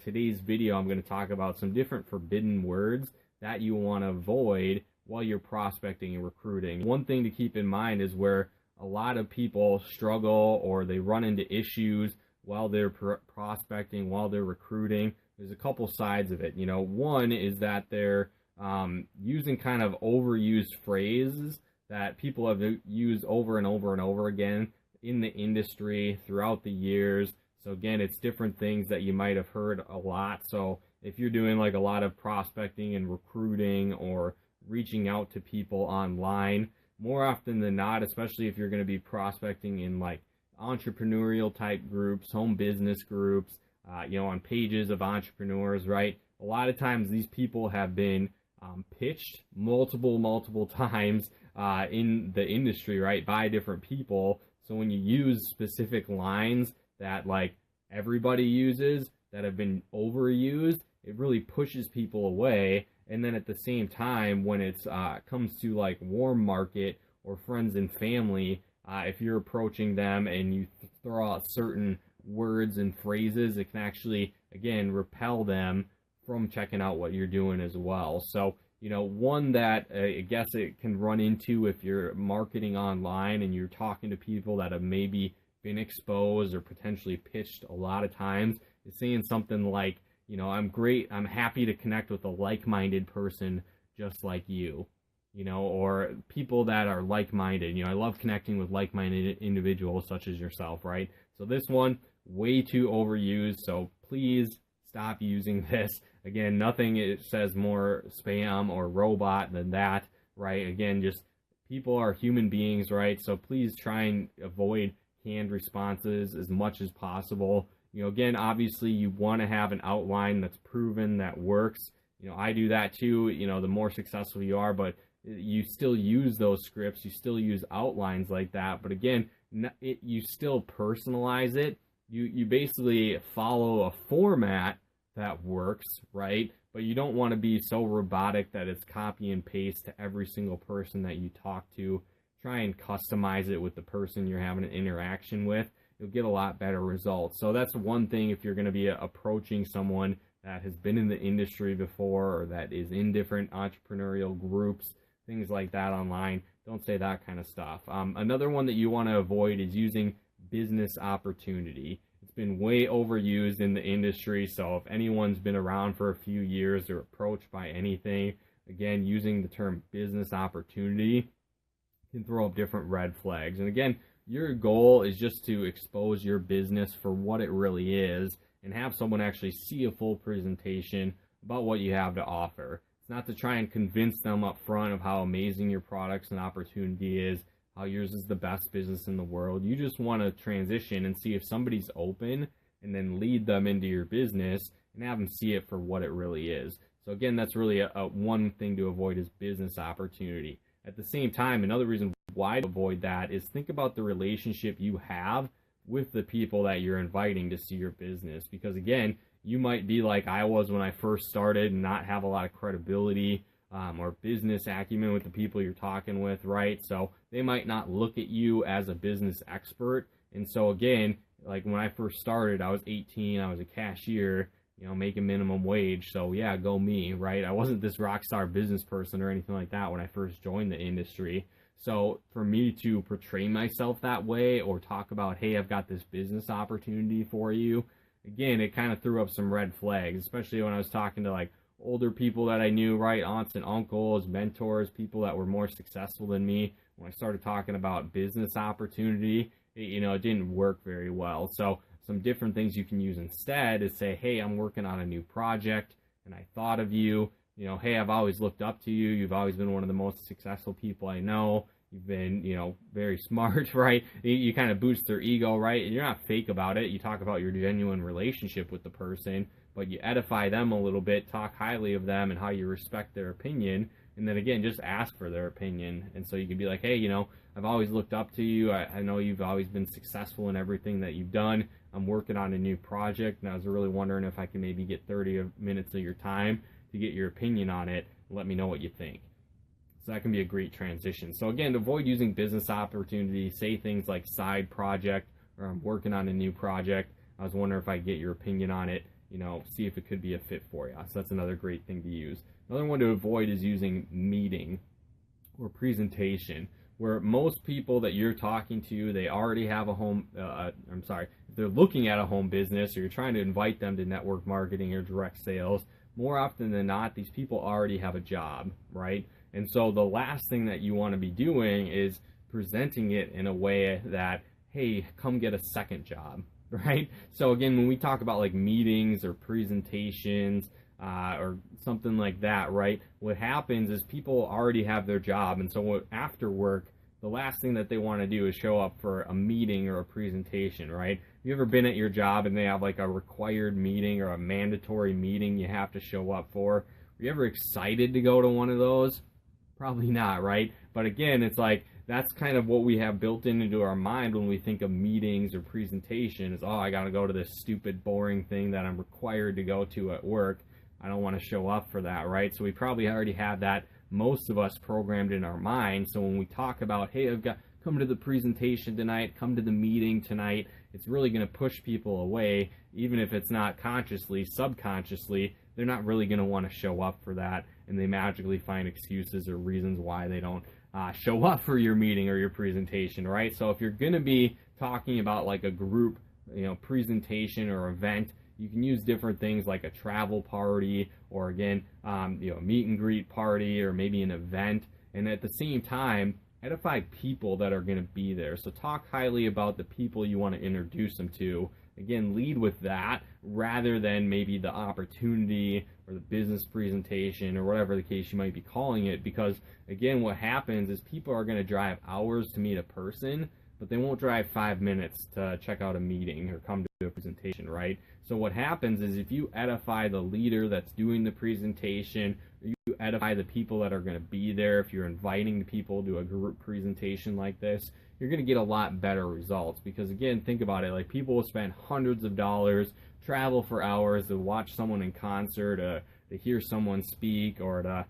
today's video, I'm going to talk about some different forbidden words that you want to avoid while you're prospecting and recruiting. One thing to keep in mind is where a lot of people struggle or they run into issues while they're prospecting, while they're recruiting. There's a couple sides of it. One is that they're using kind of overused phrases that people have used over and over and over again in the industry throughout the years. So again, it's different things that you might have heard a lot. So if you're doing like a lot of prospecting and recruiting or reaching out to people online, more often than not, especially if you're going to be prospecting in like entrepreneurial type groups, home business groups, on pages of entrepreneurs, right? A lot of times these people have been pitched multiple times in the industry, right, by different people. So when you use specific lines that like everybody uses that have been overused, it really pushes people away. And then at the same time, when it's comes to like warm market or friends and family, if you're approaching them and you throw out certain words and phrases, it can actually, again, repel them from checking out what you're doing as well. So, one that I guess it can run into if you're marketing online and you're talking to people that have maybe been exposed or potentially pitched a lot of times is saying something like, I'm happy to connect with a like-minded person just like you, or people that are like-minded. I love connecting with like-minded individuals such as yourself, right? So this one, way too overused, so please stop using this. Again, nothing it says more spam or robot than that, right? Again, just people are human beings, right? So please try and avoid canned responses as much as possible. Again, obviously you want to have an outline that's proven, that works. I do that too, the more successful you are, but you still use those scripts, you still use outlines like that. But again, you still personalize it. You basically follow a format that works, right? But you don't want to be so robotic that it's copy and paste to every single person that you talk to. Try and customize it with the person you're having an interaction with. You'll get a lot better results. So that's one thing if you're going to be approaching someone that has been in the industry before or that is in different entrepreneurial groups, things like that online. Don't say that kind of stuff. Another one that you want to avoid is using business opportunity. It's been way overused in the industry, so if anyone's been around for a few years or approached by anything, again, using the term business opportunity can throw up different red flags. And again, your goal is just to expose your business for what it really is and have someone actually see a full presentation about what you have to offer. It's not to try and convince them up front of how amazing your products and opportunity is, how yours is the best business in the world. You just want to transition and see if somebody's open and then lead them into your business and have them see it for what it really is. So again, that's really a one thing to avoid is business opportunity. At the same time, another reason why to avoid that is think about the relationship you have with the people that you're inviting to see your business. Because again, you might be like I was when I first started and not have a lot of credibility or business acumen with the people you're talking with, right? So they might not look at you as a business expert. And so again, like when I first started, I was 18, I was a cashier, making minimum wage. So yeah, go me, right? I wasn't this rock star business person or anything like that when I first joined the industry. So for me to portray myself that way or talk about, hey, I've got this business opportunity for you, again, it kind of threw up some red flags, especially when I was talking to like older people that I knew, right? Aunts and uncles, mentors, people that were more successful than me. When I started talking about business opportunity, it didn't work very well. So some different things you can use instead is say, hey, I'm working on a new project and I thought of you. Hey, I've always looked up to you. You've always been one of the most successful people I know. You've been, very smart, right? You kind of boost their ego, right? You're not fake about it. You talk about your genuine relationship with the person, but you edify them a little bit, talk highly of them and how you respect their opinion. And then again, just ask for their opinion. And so you can be like, hey, I've always looked up to you. I know you've always been successful in everything that you've done. I'm working on a new project and I was really wondering if I could maybe get 30 minutes of your time to get your opinion on it. Let me know what you think. So that can be a great transition. So again, avoid using business opportunity. Say things like side project or I'm working on a new project. I was wondering if I could get your opinion on it. see if it could be a fit for you. So that's another great thing to use. Another one to avoid is using meeting or presentation, where most people that you're talking to, they already have a home, if they're looking at a home business or you're trying to invite them to network marketing or direct sales, more often than not, these people already have a job, right? And so the last thing that you want to be doing is presenting it in a way that, hey, come get a second job, right? So again, when we talk about like meetings or presentations, or something like that, right? What happens is people already have their job, and so after work, the last thing that they want to do is show up for a meeting or a presentation, right? Have you ever been at your job and they have like a required meeting or a mandatory meeting you have to show up for? Were you ever excited to go to one of those? Probably not, right? But again, it's like that's kind of what we have built into our mind when we think of meetings or presentations. Oh, I got to go to this stupid, boring thing that I'm required to go to at work. I don't want to show up for that, right? So we probably already have that, most of us, programmed in our mind. So when we talk about, hey, I've got come to the presentation tonight, come to the meeting tonight, it's really going to push people away, even if it's not consciously, subconsciously. They're not really going to want to show up for that, and they magically find excuses or reasons why they don't show up for your meeting or your presentation, right? So if you're going to be talking about like a group, presentation or event, you can use different things like a travel party, or again, a meet and greet party, or maybe an event. And at the same time, edify people that are going to be there. So talk highly about the people you want to introduce them to. Again, lead with that rather than maybe the opportunity or the business presentation or whatever the case you might be calling it. Because again, what happens is people are going to drive hours to meet a person, but they won't drive 5 minutes to check out a meeting or come to a presentation, right? So what happens is if you edify the leader that's doing the presentation, or you edify the people that are going to be there, if you're inviting people to a group presentation like this, you're going to get a lot better results. Because again, think about it, like people will spend hundreds of dollars, travel for hours to watch someone in concert, to hear someone speak, or to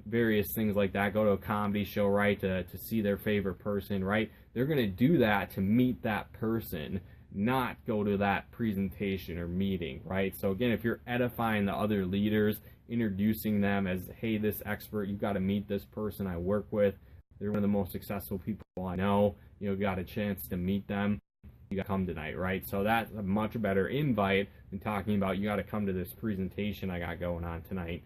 various things like that, go to a comedy show, right, to see their favorite person, right? They're going to do that to meet that person, not go to that presentation or meeting, right? So again, if you're edifying the other leaders, introducing them as, hey, this expert, you've got to meet this person I work with. They're one of the most successful people I know. Got a chance to meet them. You got to come tonight, right? So that's a much better invite than talking about you got to come to this presentation I got going on tonight.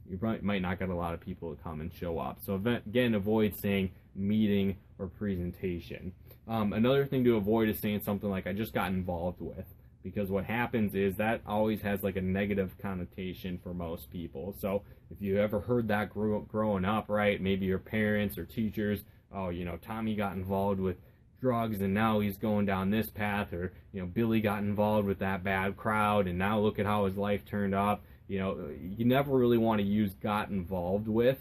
You might not get a lot of people to come and show up. So again, avoid saying meeting or presentation. Another thing to avoid is saying something like, I just got involved with, because what happens is that always has like a negative connotation for most people. So if you ever heard that growing up, right, maybe your parents or teachers, oh, Tommy got involved with drugs and now he's going down this path, or Billy got involved with that bad crowd and now look at how his life turned up. You never really want to use got involved with,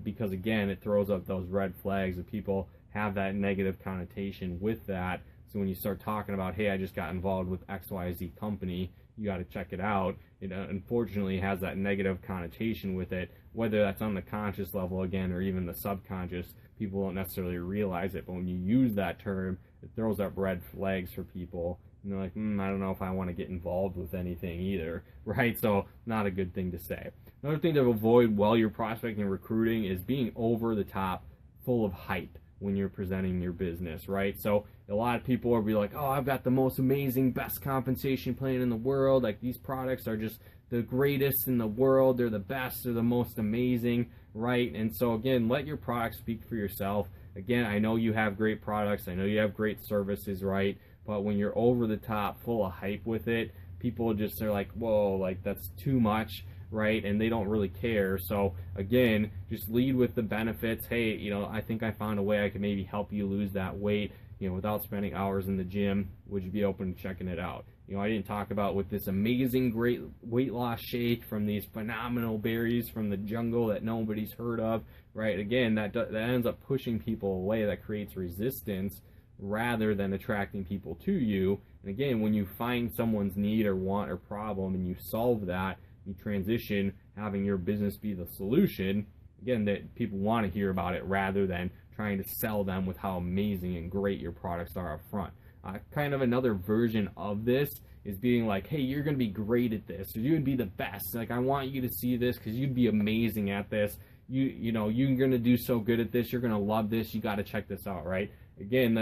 because again, it throws up those red flags if people have that negative connotation with that. So when you start talking about, hey, I just got involved with XYZ company, you got to check it out. It unfortunately has that negative connotation with it, whether that's on the conscious level again or even the subconscious. People don't necessarily realize it, but when you use that term, it throws up red flags for people. And they're like, I don't know if I want to get involved with anything either, right? So not a good thing to say. Another thing to avoid while you're prospecting and recruiting is being over the top, full of hype when you're presenting your business, right? So a lot of people will be like, oh, I've got the most amazing, best compensation plan in the world. Like, these products are just the greatest in the world. They're the best. They're the most amazing, right? And so again, let your product speak for yourself. Again, I know you have great products. I know you have great services, right? But when you're over the top, full of hype with it, people just are like, whoa, like that's too much, right? And they don't really care. So again, just lead with the benefits. Hey, I think I found a way I can maybe help you lose that weight, without spending hours in the gym. Would you be open to checking it out? I didn't talk about with this amazing, great weight loss shake from these phenomenal berries from the jungle that nobody's heard of, right? Again, that ends up pushing people away. That creates resistance rather than attracting people to you. And again, when you find someone's need or want or problem and you solve that, you transition having your business be the solution, again, that people want to hear about it rather than trying to sell them with how amazing and great your products are up front. Kind of another version of this is being like, hey, you're going to be great at this. You're going to be the best. Like, I want you to see this because you'd be amazing at this. You're going to do so good at this. You're going to love this. You got to check this out, right? Again,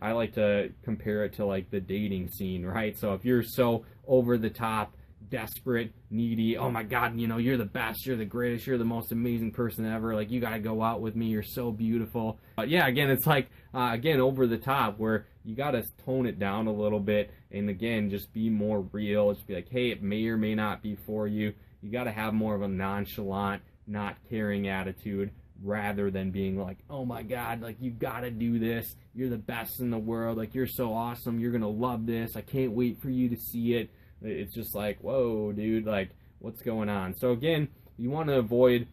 I like to compare it to like the dating scene, right? So if you're so over the top, desperate, needy, oh my God, you're the best, you're the greatest, you're the most amazing person ever, like, you got to go out with me, you're so beautiful. But yeah, again, it's like, again, over the top, where you got to tone it down a little bit, and again, just be more real. Just be like, hey, it may or may not be for you. You got to have more of a nonchalant, not caring attitude, rather than being like, oh my God, like, you got to do this, you're the best in the world, like, you're so awesome, you're going to love this, I can't wait for you to see it. It's just like, whoa, dude, like, what's going on? So again, you want to avoid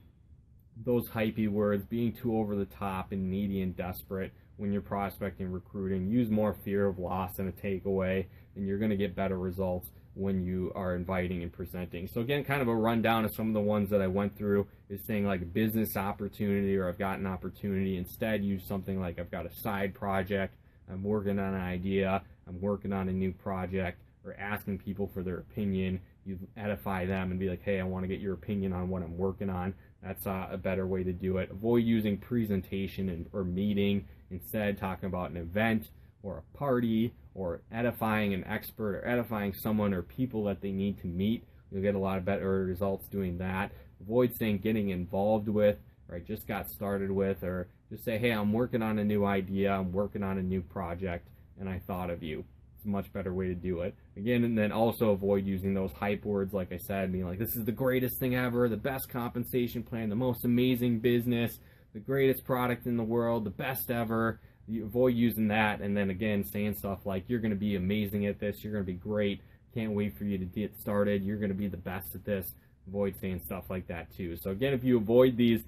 those hypey words, being too over the top and needy and desperate when you're prospecting, recruiting. Use more fear of loss and a takeaway, and you're going to get better results when you are inviting and presenting. So again, kind of a rundown of some of the ones that I went through is saying like business opportunity, or I've got an opportunity. Instead, use something like, I've got a side project, I'm working on an idea, I'm working on a new project, or asking people for their opinion. You edify them and be like, hey, I want to get your opinion on what I'm working on. That's a better way to do it. Avoid using presentation or meeting. Instead, talking about an event or a party, or edifying an expert, or edifying someone or people that they need to meet. You'll get a lot of better results doing that. Avoid saying getting involved with, or I just got started with, or just say, hey, I'm working on a new idea, I'm working on a new project, and I thought of you. It's a much better way to do it. Again, and then also avoid using those hype words, like I said, being like, this is the greatest thing ever, the best compensation plan, the most amazing business, the greatest product in the world, the best ever. You avoid using that, and then again, saying stuff like, you're going to be amazing at this, you're going to be great, can't wait for you to get started, you're going to be the best at this. Avoid saying stuff like that too. So again, if you avoid these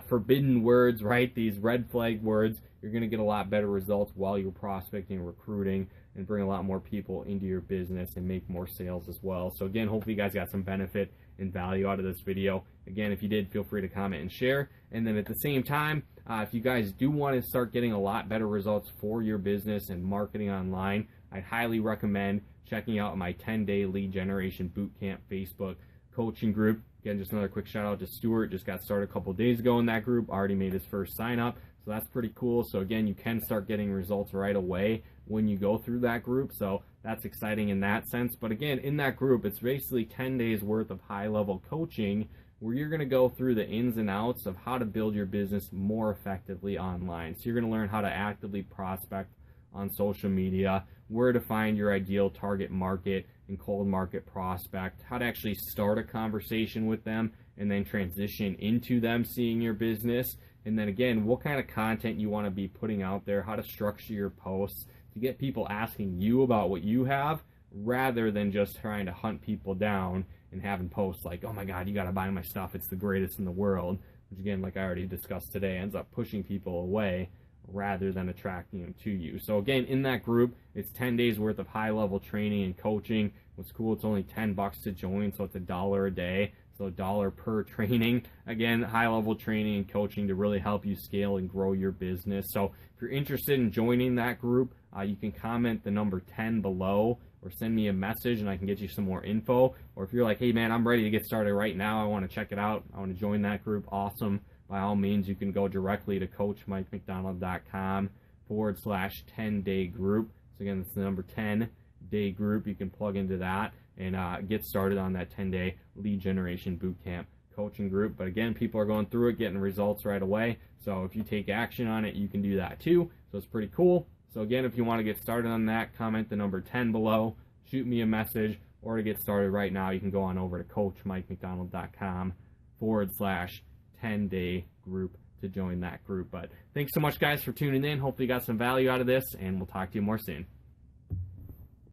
forbidden words, right, these red flag words, you're going to get a lot better results while you're prospecting and recruiting, and bring a lot more people into your business and make more sales as well. So again, hopefully you guys got some benefit and value out of this video. Again, if you did, feel free to comment and share. And then at the same time, if you guys do want to start getting a lot better results for your business and marketing online, I'd highly recommend checking out my 10-day lead generation bootcamp Facebook coaching group. Again, just another quick shout out to Stuart. Just got started a couple days ago in that group. Already made his first sign up. So that's pretty cool. So again, you can start getting results right away when you go through that group. So that's exciting in that sense. But again, in that group, it's basically 10 days worth of high-level coaching where you're going to go through the ins and outs of how to build your business more effectively online. So you're going to learn how to actively prospect on social media, where to find your ideal target market and cold market prospect, how to actually start a conversation with them and then transition into them seeing your business. And then again, what kind of content you want to be putting out there, how to structure your posts to get people asking you about what you have, rather than just trying to hunt people down and having posts like, oh my God, you got to buy my stuff, it's the greatest in the world, which again, like I already discussed today, ends up pushing people away rather than attracting them to you. So again, in that group, it's 10 days worth of high-level training and coaching. What's cool, it's only $10 to join, so it's $1 a day. So $1 per training. Again, high-level training and coaching to really help you scale and grow your business. So if you're interested in joining that group, you can comment the number 10 below, or send me a message and I can get you some more info. Or if you're like, hey man, I'm ready to get started right now, I want to check it out, I want to join that group, awesome. By all means, you can go directly to coachmikemcdonald.com/10-day group. So again, it's the number 10-day group. You can plug into that and get started on that 10-day lead generation bootcamp coaching group. But again, people are going through it, getting results right away. So if you take action on it, you can do that too. So it's pretty cool. So again, if you want to get started on that, comment the number 10 below, shoot me a message, or to get started right now, you can go on over to coachmikemcdonald.com/10-day group to join that group. But thanks so much, guys, for tuning in. Hopefully you got some value out of this, and we'll talk to you more soon.